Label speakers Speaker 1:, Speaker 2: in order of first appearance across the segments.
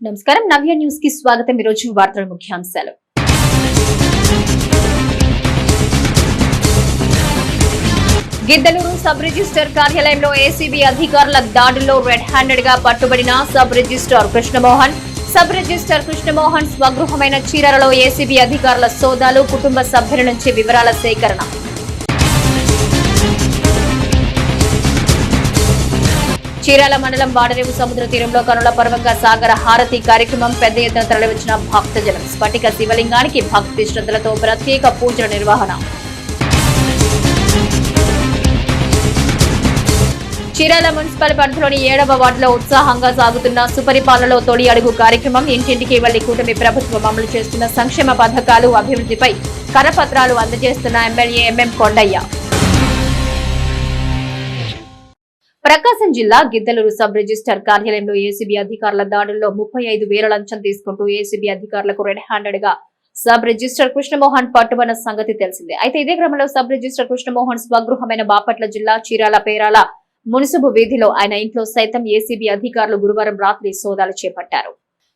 Speaker 1: నమస్కారం నవ్య న్యూస్ కి స్వాగతం। ఈ రోజు వార్తల ముఖ్యాంశాలు। గిద్దలూరు సబ్ రిజిస్టర్ కార్యాలయంలో ఏసీబీ అధికారుల దాడుల్లో రెడ్ హ్యాండెడ్ గా పట్టుబడిన sub register Krishnamohan. Sub register Krishnamohan స్వగృహమైన చీరాలలో ఏసీబీ అధికారుల సోదాలు, కుటుంబ సభ్యుల నుంచి వివరాల సేకరణ। చీరాల మండలం వాడరేవు సముద్ర తీరంలో కనుల పర్వంగా సాగర హారతి కార్యక్రమం పెద్ద ఎత్తున తరలివచ్చిన భక్తజనం। స్ఫటిక శివలింగానికి భక్తి శ్రద్ధలతో ప్రత్యేక పూజల నిర్వహణ। చీరాల మున్సిపల్ పరిధిలోని 7వ వార్డులో ఉత్సాహంగా సాగుతున్న సుపరిపాలనలో తొలి అడుగు కార్యక్రమం। ఇంటింటికి వెళ్లి కూటమి ప్రభుత్వం అమలు చేస్తున్న సంక్షేమ పథకాలు, అభివృద్ధిపై కరపత్రాలు అందజేస్తున్న ఎమ్మెల్యే ఎంఎం కొండయ్య। ప్రకాశం జిల్లా గిద్దలూరు సబ్ రిజిస్టర్ కార్యాలయంలో ఏసీబీ అధికారుల దాడుల్లో 35,000 లంచం తీసుకుంటూ ఏసీబీ అధికారులకు రెడ్ హ్యాండెడ్ గా సబ్ రిజిస్టర్ కృష్ణమోహన్ పట్టుబడిన సంగతి తెలిసిందే। అయితే ఇదే క్రమంలో సబ్ రిజిస్టర్ కృష్ణమోహన్ స్వగృహమైన బాపట్ల జిల్లా చీరాల పేరాల మున్సిపు వీధిలో ఆయన ఇంట్లో సైతం ఏసీబీ అధికారులు గురువారం రాత్రి సోదాలు చేపట్టారు।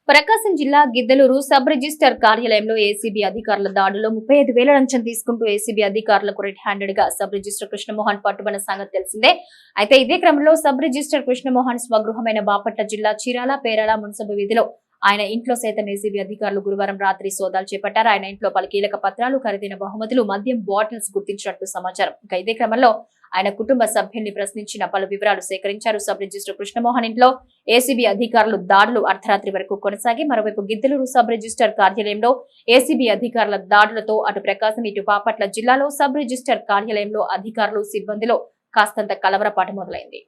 Speaker 1: ప్రకాశం జిల్లా గిద్దలూరు సబ్ రిజిస్టర్ కార్యాలయంలో ఏసీబీ అధికారుల దాడుల్లో 35,000 లంచం తీసుకుంటూ ఏసీబీ అధికారులకు రెడ్ హ్యాండెడ్ గా సబ్ రిజిస్టర్ కృష్ణమోహన్ పట్టుబడిన సంగతి తెలిసిందే। అయితే ఇదే క్రమంలో సబ్ రిజిస్టర్ కృష్ణమోహన్ స్వగృహమైన బాపట్ల జిల్లా చీరాల పేరాల మున్సిపు వీధిలో ఆయన ఇంట్లో సైతం ఏసీబీ అధికారులు గురువారం రాత్రి సోదాలు చేపట్టారు। ఆయన ఇంట్లో పలు కీలక పత్రాలు, ఖరీదైన బహుమతులు, మద్యం బాటిల్స్ గుర్తించినట్టు సమాచారం। ఇక ఇదే క్రమంలో ఆయన కుటుంబ సభ్యుల్ని ప్రశ్నించిన పలు వివరాలు సేకరించారు। సబ్ రిజిస్టర్ కృష్ణమోహన్ ఇంట్లో ఏసీబీ అధికారులు దాడులు అర్ధరాత్రి వరకు కొనసాగి మరోవైపు గిద్దలూరు సబ్ రిజిస్టర్ కార్యాలయంలో ఏసీబీ అధికారుల దాడులతో అటు ప్రకాశం ఇటు బాపట్ల జిల్లాలో సబ్ రిజిస్టర్ కార్యాలయంలో అధికారులు, సిబ్బందిలో కాస్తంత కలవరపాటు మొదలైంది।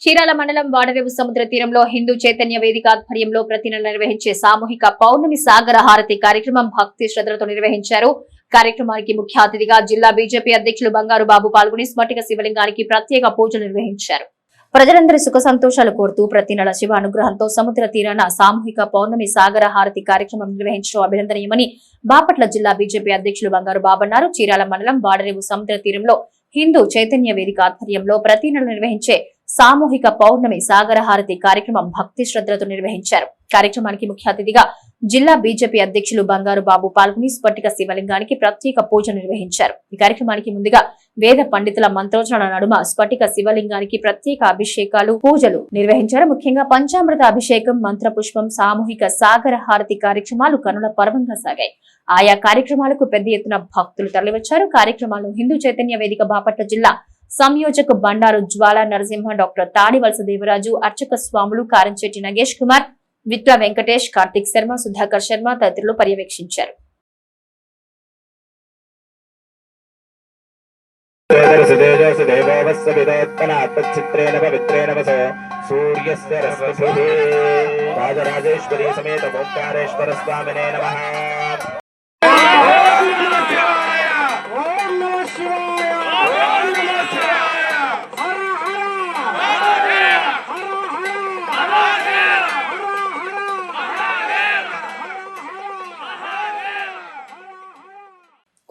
Speaker 1: చీరాల మండలం వాడరేవు సముద్ర తీరంలో హిందూ చైతన్య వేదిక ఆధ్వర్యంలో ప్రతి నెల నిర్వహించే సామూహిక పౌర్ణమి సాగర హారతి కార్యక్రమం భక్తి శ్రద్ధలతో నిర్వహించారు। కార్యక్రమానికి ముఖ్య అతిథిగా జిల్లా బీజేపీ అధ్యక్షులు బంగారు బాబు పాల్గొని స్ఫటిక శివలింగానికి ప్రత్యేక పూజలు నిర్వహించారు। ప్రజలందరి సుఖ సంతోషాలు కోరుతూ ప్రతి నెల శివ అనుగ్రహంతో సముద్ర తీరాన సామూహిక పౌర్ణమి సాగర హారతి కార్యక్రమం నిర్వహించడం అభినందనీయమని బాపట్ల జిల్లా బీజేపీ అధ్యక్షులు బంగారు బాబు అన్నారు। చీరాల మండలం వాడరేవు సముద్ర తీరంలో హిందూ చైతన్య వేదిక ఆధ్వర్యంలో ప్రతి నెల నిర్వహించే సామూహిక పౌర్ణమి సాగర హారతి కార్యక్రమం భక్తి శ్రద్ధలతో నిర్వహించారు। కార్యక్రమానికి ముఖ్య అతిథిగా జిల్లా బీజేపీ అధ్యక్షులు బంగారు బాబు పాల్గొని స్ఫటిక శివలింగానికి ప్రత్యేక పూజ నిర్వహించారు। ఈ కార్యక్రమానికి ముందుగా వేద పండితుల మంత్రోచ్చరణ నడుమ స్ఫటిక శివలింగానికి ప్రత్యేక అభిషేకాలు, పూజలు నిర్వహించారు। ముఖ్యంగా పంచామృత అభిషేకం, మంత్రపుష్పం, సామూహిక సాగర హారతి కార్యక్రమాలు కనుల పర్వంగా సాగాయి। ఆయా కార్యక్రమాలకు పెద్ద ఎత్తున భక్తులు తరలివచ్చారు। కార్యక్రమాలను హిందూ చైతన్య వేదిక బాపట్ల జిల్లా సంయోజక బండారు జ్వాల నరసింహ, డాక్టర్ తాడివలస దేవరాజు, అర్చక స్వాములు కారంచెట్టి నగేష్ కుమార్, విట్ల వెంకటేష్, కార్తిక్ శర్మ, సుధాకర్ శర్మ తదితరులు పర్యవేక్షించారు।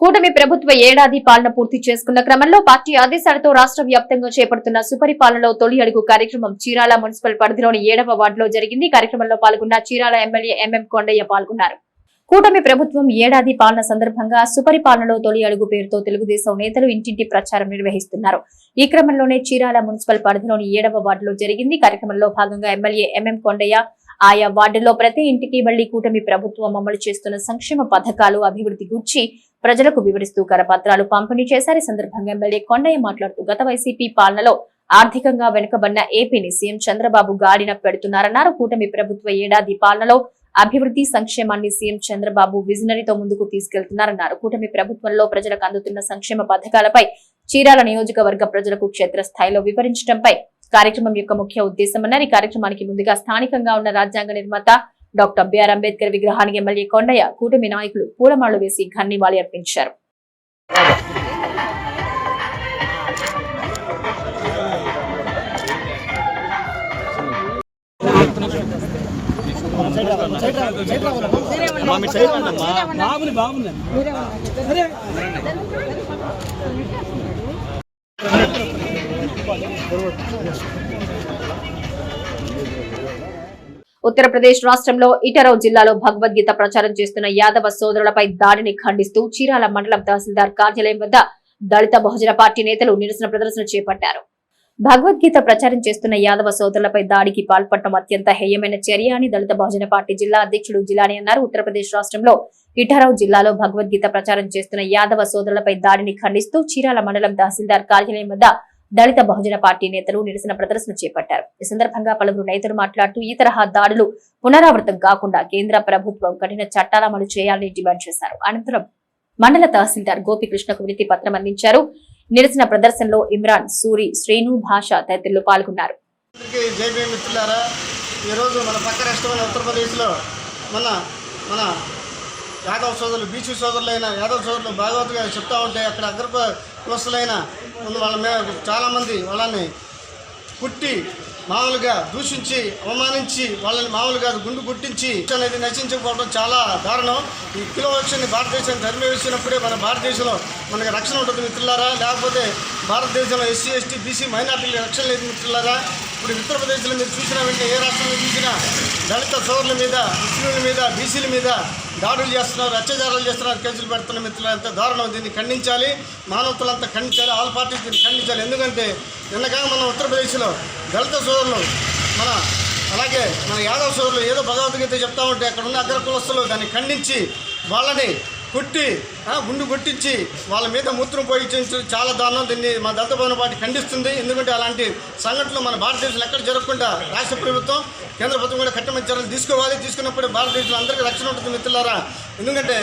Speaker 1: కూటమి ప్రభుత్వ ఏడాది పాలన పూర్తి చేసుకున్న క్రమంలో పార్టీ ఆదేశాలతో రాష్ట్ర వ్యాప్తంగా చేపడుతున్న సుపరిపాలనలో తొలి అడుగు కార్యక్రమం చీరాల మున్సిపల్ పరిధిలోని 7వ వార్డులో జరిగింది। కార్యక్రమంలో పాల్గొన్న చీరాల ఎమ్మెల్యే ఎంఎం కొండయ్య పాల్గొన్నారు। కూటమి ప్రభుత్వం ఏడాది పాలన సందర్భంగా సుపరిపాలనలో తొలి అడుగు పేరుతో తెలుగుదేశం నేతలు ఇంటింటి ప్రచారం నిర్వహిస్తున్నారు। ఈ క్రమంలోనే చీరాల మున్సిపల్ పరిధిలోని 7వ వార్డులో జరిగింది। కార్యక్రమంలో భాగంగా ఎమ్మెల్యే ఎంఎం కొండయ్య ఆయా వార్డుల్లో ప్రతి ఇంటికి వెళ్లి కూటమి ప్రభుత్వం అమలు చేస్తున్న సంక్షేమ పథకాలు, అభివృద్ధి గూర్చి ప్రజలకు వివరిస్తూ కరపత్రాలు పంపిణీ చేశారు। ఈ సందర్భంగా ఎమ్మెల్యే కొండయ్య మాట్లాడుతూ గత వైసీపీ పాలనలో ఆర్థికంగా వెనుకబడిన ఏపీని సీఎం చంద్రబాబు గాడిన పెడుతున్నారన్నారు। కూటమి ప్రభుత్వ ఏడాది పాలనలో అభివృద్ధి, సంక్షేమాన్ని సీఎం చంద్రబాబు విజనరీతో ముందుకు తీసుకెళ్తున్నారన్నారు। కూటమి ప్రభుత్వంలో ప్రజలకు అందుతున్న సంక్షేమ పథకాలపై చీరాల నియోజకవర్గ ప్రజలకు క్షేత్రస్థాయిలో వివరించడంపై కార్యక్రమం యొక్క ముఖ్య ఉద్దేశమన్నారు। ఈ కార్యక్రమానికి ముందుగా స్థానికంగా ఉన్న రాజ్యాంగ నిర్మాత డాక్టర్ బిఆర్ అంబేద్కర్ విగ్రహానికి ఎమ్మెల్యే కొండయ్య, కూటమి నాయకులు పూలమాలలు వేసి ఘన నివాళి అర్పించారు। ఉత్తరప్రదేశ్ రాష్ట్రంలో ఇటరవ్ జిల్లాలో భగవద్గీత ప్రచారం చేస్తున్న యాదవ సోదరులపై దాడిని ఖండిస్తూ చీరాల మండలం తహసీల్దార్ కార్యాలయం వద్ద దళిత బహుజన పార్టీ నేతలు నిరసన ప్రదర్శన చేపట్టారు. భగవద్గీత ప్రచారం చేస్తున్న యాదవ సోదరులపై దాడికి పాల్పడటం అత్యంత హేయమైన చర్య అని దళిత బహుజన పార్టీ జిల్లా అధ్యక్షుడు జిలాని అన్నారు. ఉత్తరప్రదేశ్ రాష్ట్రంలో ఇటరవ్ జిల్లాలో భగవద్గీత ప్రచారం చేస్తున్న యాదవ సోదరులపై దాడిని ఖండిస్తూ చీరాల మండలం తహసీల్దార్ కార్యాలయం వద్ద దళిత బహుజన పార్టీ నేతలు నిరసన ప్రదర్శన చేపట్టారు. ఈ సందర్భంగా పలువురు రైతులు మాట్లాడుతూ ఈ తరహా దాడులు పునరావృతం కాకుండా కేంద్ర ప్రభుత్వం కఠిన చట్టాల అమలు చేయాలని డిమాండ్ చేశారు. అనంతరం మండల తహసీల్దార్ గోపికృష్ణకు వినతి పత్రం అందించారు. నిరసన ప్రదర్శనలో ఇమ్రాన్, సూరి, శ్రీను, భాష తదితరులు పాల్గొన్నారు.
Speaker 2: యాదవ సోదరులు, బీసీ సోదరులైన యాదవ సోదరులు భాగవతుగా చెప్తా ఉంటే అక్కడ అగ్రప కులస్తులైన వాళ్ళ చాలామంది వాళ్ళని కుట్టి మామూలుగా దూషించి అవమానించి వాళ్ళని మామూలుగా గుండు గుట్టించి అనేది నశించకపోవడం చాలా దారుణం. ఈ కిలోవక్షని భారతదేశాన్ని తరిమివేసినప్పుడే మన భారతదేశంలో మనకి రక్షణ ఉంటుంది మిత్రులారా. లేకపోతే భారతదేశంలో ఎస్సీ, ఎస్టీ, బీసీ మైనార్టీల రక్షణ లేదు మిత్రులారా. ఇప్పుడు ఉత్తరప్రదేశ్లో మీరు చూసిన వెంటనే ఏ రాష్ట్రంలో చూసినా దళిత సోదరుల మీద, ముస్లింల మీద, బీసీల మీద దాడులు చేస్తున్నారు, అత్యాచారాలు చేస్తున్నారు, కేసులు పెడుతున్న మిత్రులు ఎంత దారుణం. దీన్ని ఖండించాలి, మానవతలంతా ఖండించాలి, ఆల్ పార్టీస్ దీన్ని ఖండించాలి. ఎందుకంటే నిన్నగా మన ఉత్తరప్రదేశ్లో దళిత సోదరులు అలాగే మన యాదవ సోదరులు ఏదో భగవద్గీత చెప్తా ఉంటే అక్కడ ఉన్న అగ్ర కులస్తులు దాన్ని ఖండించి వాళ్ళని కొట్టి గుండు కొట్టించి వాళ్ళ మీద మూత్రం పోయించడం చాలా దారుణం. దీన్ని మా దళిత భవన పార్టీ ఖండిస్తుంది. ఎందుకంటే అలాంటి సంఘటనలు మన భారతదేశంలో ఎక్కడ జరగకుండా రాష్ట్ర ప్రభుత్వం, కేంద్ర ప్రభుత్వం కూడా కఠినమైన చర్యలు తీసుకోవాలి. తీసుకున్నప్పుడే భారతదేశంలో అందరికీ రక్షణ ఉంటుంది మిత్రులారా. ఎందుకంటే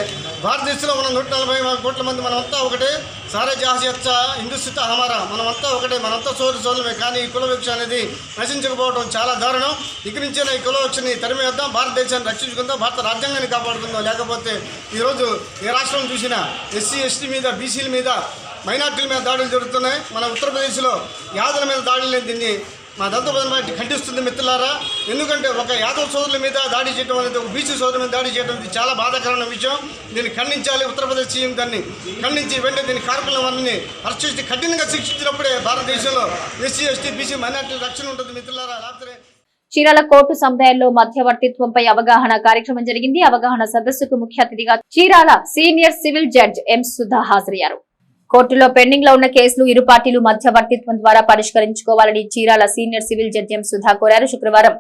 Speaker 2: భారతదేశంలో ఉన్న 140 కోట్ల మంది మనమంతా ఒకటే. సారే జహాజ హిందుస్థిత హమారా, మనమంతా ఒకటే, మనంతా సోదరులమే. కానీ ఈ కులవివక్ష అనేది నశించకపోవడం చాలా దారుణం. ఇక్కడి నుంచే ఈ కులవివక్షని తరిమేద్దాం, భారతదేశాన్ని రక్షించుకుందాం, భారత రాజ్యాంగాన్ని కాపాడుకుందాం. లేకపోతే ఈరోజు ఏ రాష్ట్రం చూసినా ఎస్సీ, ఎస్టీ మీద, బీసీల మీద, మైనార్టీల మీద దాడులు జరుగుతున్నాయి. మన ఉత్తరప్రదేశ్లో యాదవుల మీద దాడులు లేని దీన్ని మా దళిత బహుజన పార్టీ ఖండిస్తుంది మిత్రులారా. ఎందుకంటే ఒక యాదవ సోదరుల మీద దాడి చేయడం అనేది, ఒక బీసీ సోదరుల మీద దాడి చేయడం ఇది చాలా బాధాకరమైన విషయం. దీన్ని ఖండించాలి. ఉత్తరప్రదేశ్ సీఎం దాన్ని ఖండించి వెంటనే దీని కార్యక్రమాన్ని అరెస్ట్ చేసి కఠినంగా శిక్షించినప్పుడే భారతదేశంలో ఎస్సీ, ఎస్టీ, బీసీ మైనార్టీల రక్షణ ఉంటుంది మిత్రులారా. లేకపోతే
Speaker 1: చీరాల కోర్టు సముదాయంలో మధ్యవర్తిత్వంపై అవగాహన కార్యక్రమం జరిగింది. అవగాహన సదస్సుకు ముఖ్య అతిథిగా చీరాల సీనియర్ సివిల్ జడ్జ్ ఎం సుధా హాజరయ్యారు. కోర్టులో పెండింగ్ లో ఉన్న కేసులు ఇరు పార్టీలు మధ్యవర్తిత్వం ద్వారా పరిష్కరించుకోవాలని Chirala senior civil judge M Sudha కోరారు. శుక్రవారం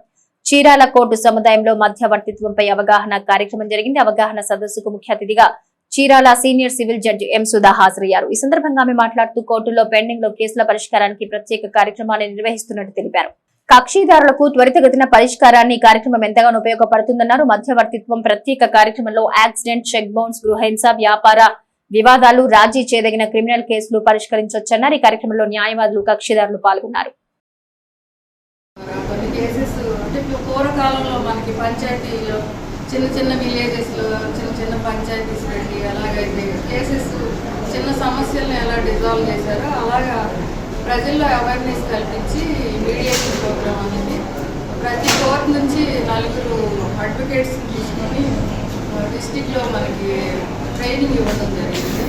Speaker 1: చీరాల కోర్టు సముదాయంలో మధ్యవర్తిత్వంపై అవగాహన కార్యక్రమం జరిగింది. అవగాహన సదస్సుకు ముఖ్య అతిథిగా Chirala senior civil judge M Sudha హాజరయ్యారు. ఈ సందర్భంగా ఆమె మాట్లాడుతూ కోర్టులో పెండింగ్ లో కేసుల పరిష్కారానికి ప్రత్యేక కార్యక్రమాలను నిర్వహిస్తున్నట్టు తెలిపారు. కక్షిదారులకు త్వరితగతిన పరిష్కారాన్ని కార్యక్రమం ఎంతగానో ఉపయోగపడుతుందన్నారు. మధ్యవర్తిత్వం ప్రత్యేక కార్యక్రమంలో యాక్సిడెంట్, చెక్ బౌన్స్, గృహహింస, వ్యాపార వివాదాలు, రాజీ చేయదగిన క్రిమినల్ కేసులు పరిష్కరించొచ్చన్నారు. ఈ కార్యక్రమంలో న్యాయవాదులు, కక్షిదారులు పాల్గొన్నారు.
Speaker 3: కొన్ని కేసెస్ అంటే పూర్వకాలంలో మనకి పంచాయతీలో చిన్న విలేజెస్లో చిన్న పంచాయతీస్ పెట్టి అలాగైతే కేసెస్ చిన్న సమస్యలను ఎలా డిజాల్వ్ చేశారో అలాగా ప్రజల్లో అవేర్నెస్ కల్పించి మీడియేషన్ ప్రోగ్రామ్ అనేది ప్రతి కోర్టు నుంచి 4 అడ్వకేట్స్ తీసుకొని డిస్టిక్లో మనకి ట్రైనింగ్ ఇవ్వడం జరిగింది.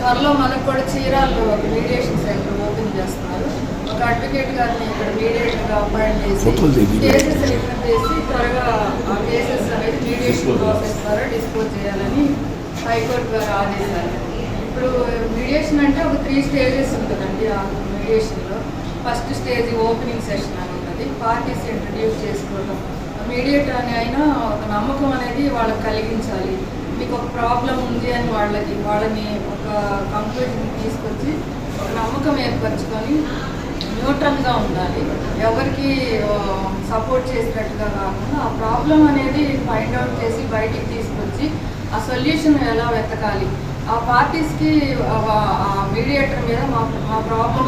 Speaker 3: త్వరలో మనకు కూడా చీరాల్లో ఒక మీడియేషన్ సెంటర్ ఓపెన్ చేస్తున్నారు. ఒక అడ్వకేట్ గారిని ఇక్కడ మీడియేటర్గా అపాయింట్ చేసి కేసెస్ రిఫర్ చేసి త్వరగా ఆ కేసెస్ అనేది మీడియేషన్ ప్రాసెస్ ద్వారా డిస్పోజ్ చేయాలని హైకోర్టు గారు ఆదేశాలు. ఇప్పుడు మీడియేషన్ అంటే ఒక 3 స్టేజెస్ ఉంటుందండి. ఆ మీడియేషన్లో ఫస్ట్ స్టేజ్ ఓపెనింగ్ సెషన్ అని ఉంటుంది. పార్టీస్ ఇంట్రడ్యూస్ చేసుకోవడం, మీడియేటర్ అని అయినా ఒక నమ్మకం అనేది వాళ్ళకి కలిగించాలి. మీకు ఒక ప్రాబ్లం ఉంది అని వాళ్ళని ఒక కంక్లూజన్ తీసుకొచ్చి ఒక నమ్మకం ఏర్పరచుకొని న్యూట్రల్గా ఉండాలి. ఎవరికి సపోర్ట్ చేసినట్టుగా కాకుండా ఆ ప్రాబ్లం అనేది ఫైండ్ అవుట్ చేసి బయటికి తీసుకొచ్చి ఆ సొల్యూషన్ ఎలా వెతకాలి, ఆ పార్టీస్కి ఆ మీడియేటర్ మీద మా ప్రాబ్లం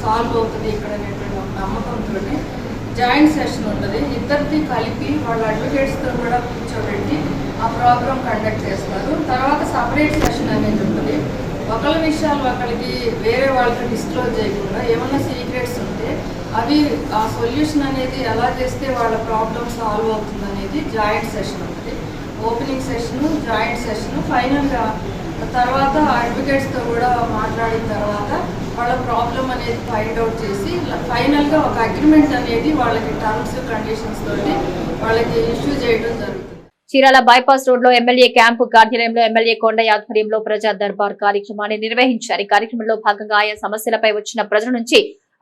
Speaker 3: సాల్వ్ అవుతుంది ఇక్కడ అనేటువంటి ఒక నమ్మకంతో జాయింట్ సెషన్ ఉంటుంది. ఇద్దరిది కలిపి వాళ్ళ అడ్వకేట్స్తో కూడా కూర్చోబెట్టి ఆ ప్రోగ్రామ్ కండక్ట్ చేస్తారు. తర్వాత సపరేట్ సెషన్ అనేది ఉంటుంది. ఒకళ్ళ విషయాలు ఒకరికి వేరే వాళ్ళకి డిస్క్లోజ్ చేయకుండా ఏమైనా సీక్రెట్స్ ఉంటే అవి ఆ సొల్యూషన్ అనేది ఎలా చేస్తే వాళ్ళ ప్రాబ్లం సాల్వ్ అవుతుంది అనేది జాయింట్ సెషన్ ఉంటుంది. ఓపెనింగ్ సెషను, జాయింట్ సెషను, ఫైనల్గా తర్వాత అడ్వకేట్స్తో కూడా మాట్లాడిన తర్వాత వాళ్ళ ప్రాబ్లం అనేది ఫైండ్ అవుట్ చేసి ఫైనల్గా ఒక అగ్రిమెంట్ అనేది వాళ్ళకి టర్మ్స్ కండిషన్స్ తోటి వాళ్ళకి ఇష్యూ చేయడం జరుగుతుంది.
Speaker 1: చీరాల బైపాస్ రోడ్ లో ఎమ్మెల్యే క్యాంపు కార్యాలయంలో ఎమ్మెల్యే కొండయ్య ఆధ్వర్యంలో ప్రజా దర్బార్ కార్యక్రమాన్ని నిర్వహించారు. ఈ కార్యక్రమంలో భాగంగా ఆయా సమస్యలపై వచ్చిన ప్రజల నుంచి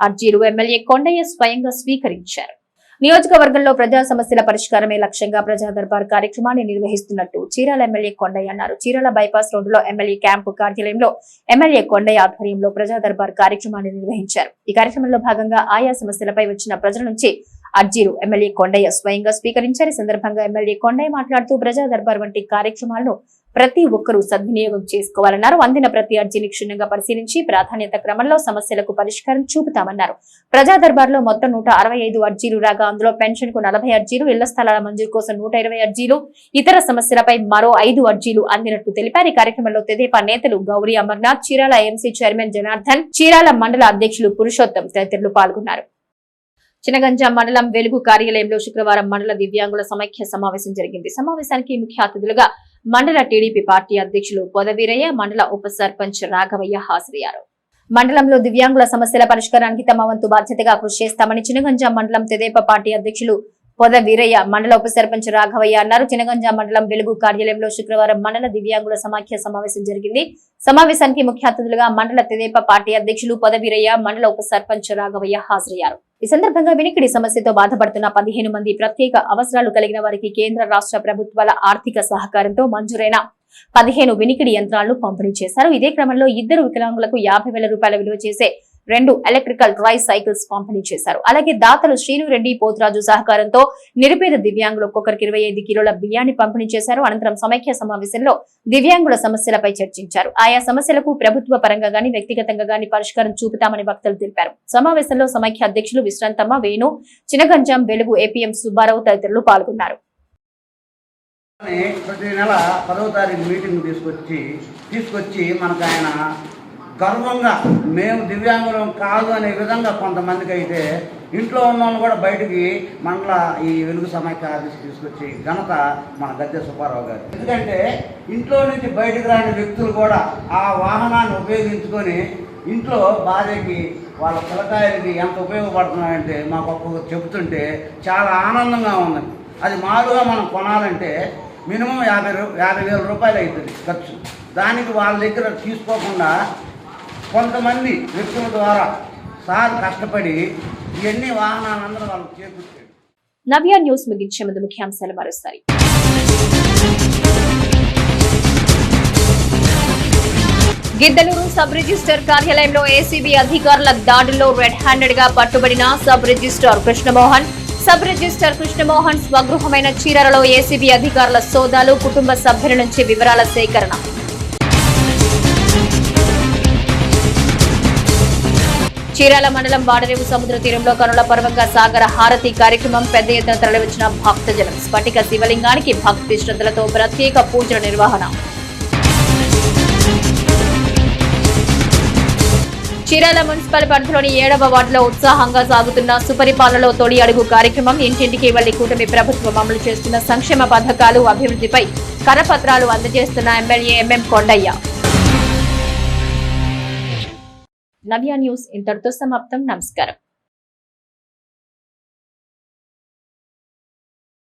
Speaker 1: అర్జీలు ఎమ్మెల్యే కొండయ్య స్వయంగా స్వీకరించారు. నియోజకవర్గంలో ప్రజా సమస్యల పరిష్కారమే లక్ష్యంగా ప్రజా దర్బార్ కార్యక్రమాన్ని నిర్వహిస్తున్నట్టు చీరాల ఎమ్మెల్యే కొండయ్య అన్నారు. చీరాల బైపాస్ రోడ్డులో ఎమ్మెల్యే క్యాంపు కార్యాలయంలో ఎమ్మెల్యే కొండయ్య ఆధ్వర్యంలో ప్రజా దర్బార్ కార్యక్రమాన్ని నిర్వహించారు. ఈ కార్యక్రమంలో భాగంగా ఆయా సమస్యలపై వచ్చిన ప్రజల నుంచి అర్జీలు ఎమ్మెల్యే కొండయ్య స్వయంగా స్వీకరించారు. ఈ సందర్భంగా ఎమ్మెల్యే కొండయ్య మాట్లాడుతూ ప్రజా దర్బార్ వంటి కార్యక్రమాలను ప్రతి ఒక్కరూ సద్వినియోగం చేసుకోవాలన్నారు. అందిన ప్రతి అర్జీని క్షుణ్ణంగా పరిశీలించి ప్రాధాన్యత క్రమంలో సమస్యలకు పరిష్కారం చూపుతామన్నారు. ప్రజా దర్బార్ లో మొత్తం 165 అర్జీలు రాగా అందులో పెన్షన్ కు 40 అర్జీలు, ఇళ్ల స్థలాల మంజూరు కోసం 120 అర్జీలు, ఇతర సమస్యలపై మరో 5 అర్జీలు అందినట్టు తెలిపారు. ఈ కార్యక్రమంలో తెదేపా నేతలు గౌరీ అమర్నాథ్, చీరాల ఎంసీ చైర్మన్ జనార్దన్, చీరాల మండల అధ్యక్షులు పురుషోత్తం తదితరులు పాల్గొన్నారు. చినగంజాం మండలం వెలుగు కార్యాలయంలో శుక్రవారం మండల దివ్యాంగుల సమైక్య సమావేశం జరిగింది. సమావేశానికి ముఖ్య అతిథులుగా మండల టీడీపీ పార్టీ అధ్యక్షులు పొదవీరయ్య, మండల ఉప సర్పంచ్ రాఘవయ్య హాజరయ్యారు. మండలంలో దివ్యాంగుల సమస్యల పరిష్కారానికి తమ వంతు బాధ్యతగా కృషి చేస్తామని చినగంజాం మండలం తెదేపా పార్టీ అధ్యక్షులు పొదవీరయ్య, మండల ఉప సర్పంచ్ రాఘవయ్య అన్నారు. చినగంజాం మండలం వెలుగు కార్యాలయంలో శుక్రవారం మండల దివ్యాంగుల సమాఖ్య సమావేశం జరిగింది. సమావేశానికి ముఖ్య అతిథులుగా మండల తెదేపా పార్టీ అధ్యక్షులు పొదవీరయ్య, మండల ఉప సర్పంచ్ రాఘవయ్య హాజరయ్యారు. ఈ సందర్భంగా వినికిడి సమస్యతో బాధపడుతున్న 15 మంది ప్రత్యేక అవసరాలు కలిగిన వారికి కేంద్ర రాష్ట్ర ప్రభుత్వాల ఆర్థిక సహకారంతో మంజూరైన 15 వినికిడి యంత్రాలను పంపిణీ చేశారు. ఇదే క్రమంలో 2 వికలాంగులకు 50,000 రూపాయల విలువ చేసే 2 ఎలక్ట్రికల్ ట్రై సైకిల్స్ పంపిణీ చేశారు. అలాగే దాతలు శ్రీనురెడ్డి, పోతురాజు సహకారంతో నిరుపేద దివ్యాంగులు ఒక్కొక్కరికి 25 కిలోల బియ్యాన్ని పంపిణీ చేశారు. అనంతరం సమైక్య సమావేశంలో దివ్యాంగుల సమస్యలపై చర్చించారు. ఆయా సమస్యలకు ప్రభుత్వ పరంగా గాని వ్యక్తిగతంగా గాని పరిష్కారం చూపుతామని వక్తలు తెలిపారు. సమావేశంలో సమైక్య అధ్యక్షులు విశ్రాంతమ్మ, వేణు, చినగంజాం వెలుగు ఏపీఎం సుబ్బారావు తదితరులు పాల్గొన్నారు.
Speaker 4: ప్రతి నెల 10వ తారీఖు మీటింగ్ తీసుకొచ్చి మనకు ఆయన గర్వంగా మేము దివ్యాంగులం కాదు అనే విధంగా కొంతమందికి అయితే ఇంట్లో ఉన్న వాళ్ళు కూడా బయటికి మండల ఈ వెలుగు సమైక్య ఆఫీస్కి తీసుకొచ్చి ఘనత మన గద్దె సుబ్బారావు గారు. ఎందుకంటే ఇంట్లో నుంచి బయటకు రాని వ్యక్తులు కూడా ఆ వాహనాన్ని ఉపయోగించుకొని ఇంట్లో భార్యకి వాళ్ళ పిల్లకాయలకి ఎంత ఉపయోగపడుతున్నాయంటే మాకు ఒక్కొక్కరు చెబుతుంటే చాలా ఆనందంగా ఉంది. అది మారుగా మనం కొనాలంటే మినిమం 50,000 రూపాయలు అవుతుంది ఖర్చు. దానికి వాళ్ళ దగ్గర తీసుకోకుండా కొంతమంది వ్యక్తుల ద్వారా సార్ కష్టపడి ఇవన్నీ వాహనాలందరూ వాళ్ళకి చేకూర్చారు.
Speaker 1: నవ్య న్యూస్ ముగించే ముందు ముఖ్యాంశాలు మరోసారి. గిద్దలూరు సబ్ రిజిస్టర్ కార్యాలయంలో ఏసీబీ అధికారుల దాడుల్లో రెడ్ హ్యాండెడ్ గా పట్టుబడిన sub register Krishnamohan. Sub register Krishnamohan స్వగృహమైన చీరాలలో ఏసీబీ అధికారుల సోదాలు, కుటుంబ సభ్యుల నుంచి వివరాల సేకరణ. చీరాల మండలం వాడరేవు సముద్ర తీరంలో కనుల పర్వంగా సాగర హారతి కార్యక్రమం పెద్ద ఎత్తున తరలివచ్చిన భక్తజనం. స్ఫటిక శివలింగానికి భక్తి శ్రద్ధలతో ప్రత్యేక పూజల నిర్వహణ. చీరాల మున్సిపల్ పరిధిలోని 7వ వార్డులో ఉత్సాహంగా సాగుతున్న సుపరిపాలనలో తొలి అడుగు కార్యక్రమం. ఇంటింటికి వెళ్లి కూటమి ప్రభుత్వం అమలు చేస్తున్న సంక్షేమ పథకాలు, అభివృద్ధిపై కరపత్రాలు అందజేస్తున్న ఎమ్మెల్యే ఎంఎం కొండయ్య. నవ్య న్యూస్ ఇంతటితో సమాప్తం. నమస్కారం.